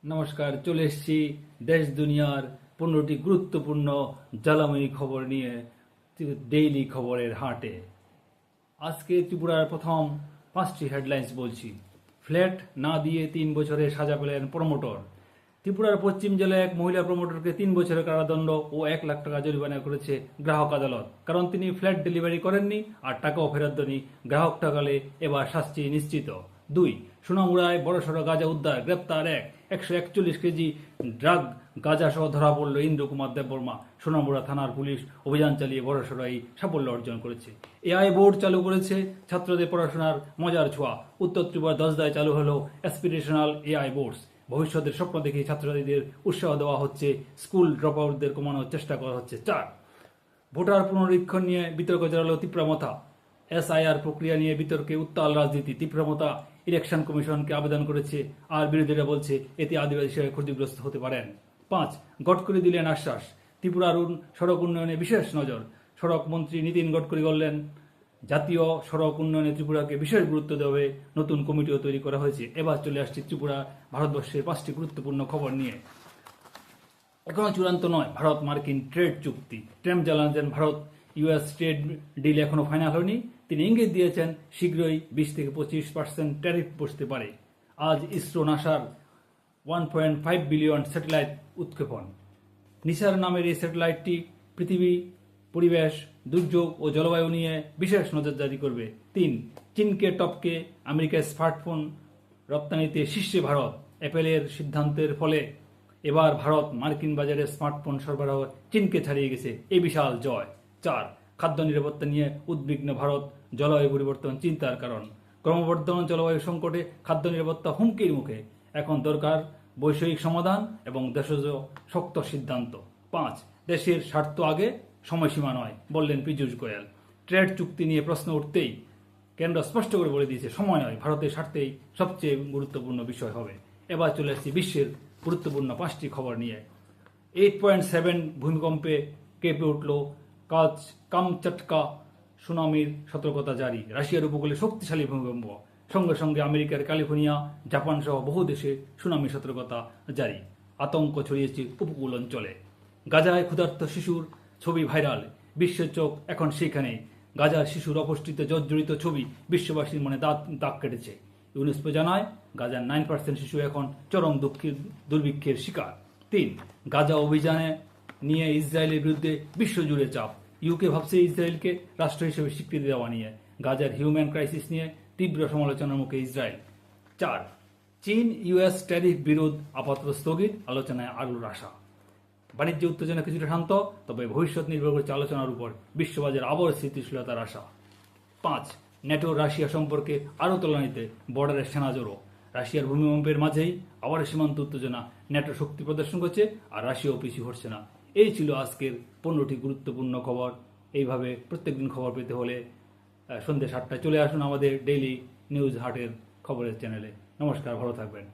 নমস্কার, চলে এসেছি দেশ দুনিয়ার 15টি গুরুত্বপূর্ণ জ্বালাময়ী খবর নিয়ে ডেইলি খবরের হাটে। আজকে ত্রিপুরার প্রথম 5টি হেডলাইন্স বলছি। ফ্ল্যাট না দিয়ে 3 বছরের সাজা পেলেন প্রমোটর। ত্রিপুরার পশ্চিম জেলায় এক মহিলা প্রমোটরকে 3 বছরের কারাদণ্ড ও 1 লাখ টাকা জরিমানা করেছে গ্রাহক আদালত। কারণ তিনি ফ্ল্যাট ডেলিভারি করেননি আর টাকাও ফেরত দেননি। গ্রাহক ঠকালে এবার শাস্তি নিশ্চিত। 2. সোনামুড়ায় বড়সড় গাঁজা উদ্ধার, গ্রেপ্তার 141 কেজি ড্রাগ গাঁজা সহ ধরা পড়ল ইন্দ্র কুমার দেববর্মা। সোনামুড়া থানার পুলিশ অভিযান চালিয়ে বড়সড় এই সাফল্য অর্জন করেছে। এআই বোর্ড চালু করেছে ছাত্রদের পড়াশোনার মজার ছোঁয়া। উত্তর ত্রিপুরা 10দায় চালু হলো অ্যাসপিরেশনাল এআই বোর্ডস। ভবিষ্যতের স্বপ্ন দেখে ছাত্রছাত্রীদের উৎসাহ দেওয়া হচ্ছে, স্কুল ড্রপ আউটদের কমানোর চেষ্টা করা হচ্ছে। 4. ভোটার পুনরীক্ষণ নিয়ে বিতর্ক জড়ালো তীব্রমথা। এসআইআর প্রক্রিয়া নিয়ে বিতর্কে উত্তাল রাজনীতি। তীব্রমথা ইলেকশন কমিশনকে আবেদন করেছে, আর বিরোধীরা বলছে এতে আদিবাসীরা ক্ষতিগ্রস্ত হতে পারেন। 5. গডকরি দিলেন আশ্বাস, ত্রিপুরার সড়ক উন্নয়নে বিশেষ নজর। সড়ক মন্ত্রী নীতিন গডকরি বললেন, জাতীয় সড়ক উন্নয়নে ত্রিপুরাকে বিশেষ গুরুত্ব দেবে, নতুন কমিটিও তৈরি করা হয়েছে। এবার চলে আসছে ত্রিপুরা ভারতবর্ষের 5টি গুরুত্বপূর্ণ খবর নিয়ে। এখনো চূড়ান্ত নয় ভারত মার্কিন ট্রেড চুক্তি। ট্রাম্প জানাচ্ছেন ভারত ইউএস ট্রেড ডিল এখনো ফাইনাল হয়নি। তিনি ইঙ্গিত দিয়েছেন শীঘ্রই 20 থেকে 25% ট্যারিফ বসতে পারে। আজ ইসরো নাসার 1.5 বিলিয়ন স্যাটেলাইট উৎক্ষেপণ। নিসার নামের এই স্যাটেলাইটটি পৃথিবী, পরিবেশ, দুর্যোগ ও জলবায়ু নিয়ে বিশেষ নজরদারি করবে। 3. চীনকে টপকে আমেরিকার স্মার্টফোন রপ্তানিতে শীর্ষে ভারত। অ্যাপেলের সিদ্ধান্তের ফলে এবার ভারত মার্কিন বাজারে স্মার্টফোন সরবরাহ চীনকে ছাড়িয়ে গেছে, এই বিশাল জয়। 4. খাদ্য নিরাপত্তা নিয়ে উদ্বিগ্ন ভারত, জলবায়ু পরিবর্তন চিন্তার কারণ। ক্রমবর্ধমান জলবায়ু সংকটে খাদ্য নিরাপত্তা হুমকির মুখে। এখন দরকার বৈষয়িক সমাধান এবং দেশজ শক্ত সিদ্ধান্ত। 5. দেশের স্বার্থ আগে, সময়সীমা নয়, বললেন পীযূষ গোয়েল। ট্রেড চুক্তি নিয়ে প্রশ্ন উঠতেই কেন্দ্র স্পষ্ট করে বলে দিয়েছে, সময় নয়, ভারতের স্বার্থেই সবচেয়ে গুরুত্বপূর্ণ বিষয় হবে। এবার চলে আসছি বিশ্বের গুরুত্বপূর্ণ 5টি খবর নিয়ে। 8.7 ভূমিকম্পে কেঁপে উঠল কামচাটকা, সুনামির সতর্কতা জারি। রাশিয়ার উপকূলে শক্তিশালী ভূমিকম্প, সঙ্গে সঙ্গে আমেরিকার ক্যালিফোর্নিয়া, জাপান সহ বহু দেশে সুনামি সতর্কতা জারি। আতঙ্ক ছড়িয়েছে উপকূল অঞ্চলে। গাজায় ক্ষুধার্ত শিশুর ছবি ভাইরাল, বিশ্বের চোখ এখন সেখানে। গাজার শিশুর অপুষ্টিতে জর্জরিত ছবি বিশ্ববাসীর মনে দাগ কেটেছে। ইউনেস্কো জানায় গাজার 9% শিশু এখন চরম দুর্ভিক্ষের শিকার। 3. গাজা অভিযানে নিয়ে ইসরায়েলের বিরুদ্ধে বিশ্বজুড়ে চাপ। ইউকে ভাবছে ইসরায়েলকে রাষ্ট্র হিসেবে স্বীকৃতি দেওয়া নিয়ে। গাজার হিউম্যান ক্রাইসিস নিয়ে তীব্র সমালোচনার মুখে ইসরায়েল। 4. চীন ইউএস ট্যারিফ বিরোধ আপাতত স্থগিত, আলোচনায় আলোর আশা। বাণিজ্য উত্তেজনা কিছুটা শান্ত, তবে ভবিষ্যৎ নির্ভর করছে আলোচনার উপর। বিশ্ববাজার আবার স্থিতিশীলতার আশা। 5. ন্যাটো রাশিয়া সম্পর্কে আরও তলানিতে, বর্ডারের সেনা জড়ো। রাশিয়ার ভূমিকম্পের মাঝেই আবার সীমান্ত উত্তেজনা। ন্যাটো শক্তি প্রদর্শন করছে আর রাশিয়াও পিছু হটছে না। এই ছিল আজকের 15টি গুরুত্বপূর্ণ খবর। এইভাবে প্রত্যেকদিন খবর পেতে হলে সন্ধ্যে 7টায় চলে আসুন আমাদের ডেইলি নিউজ হাটের খবরের চ্যানেলে। নমস্কার, ভালো থাকবেন।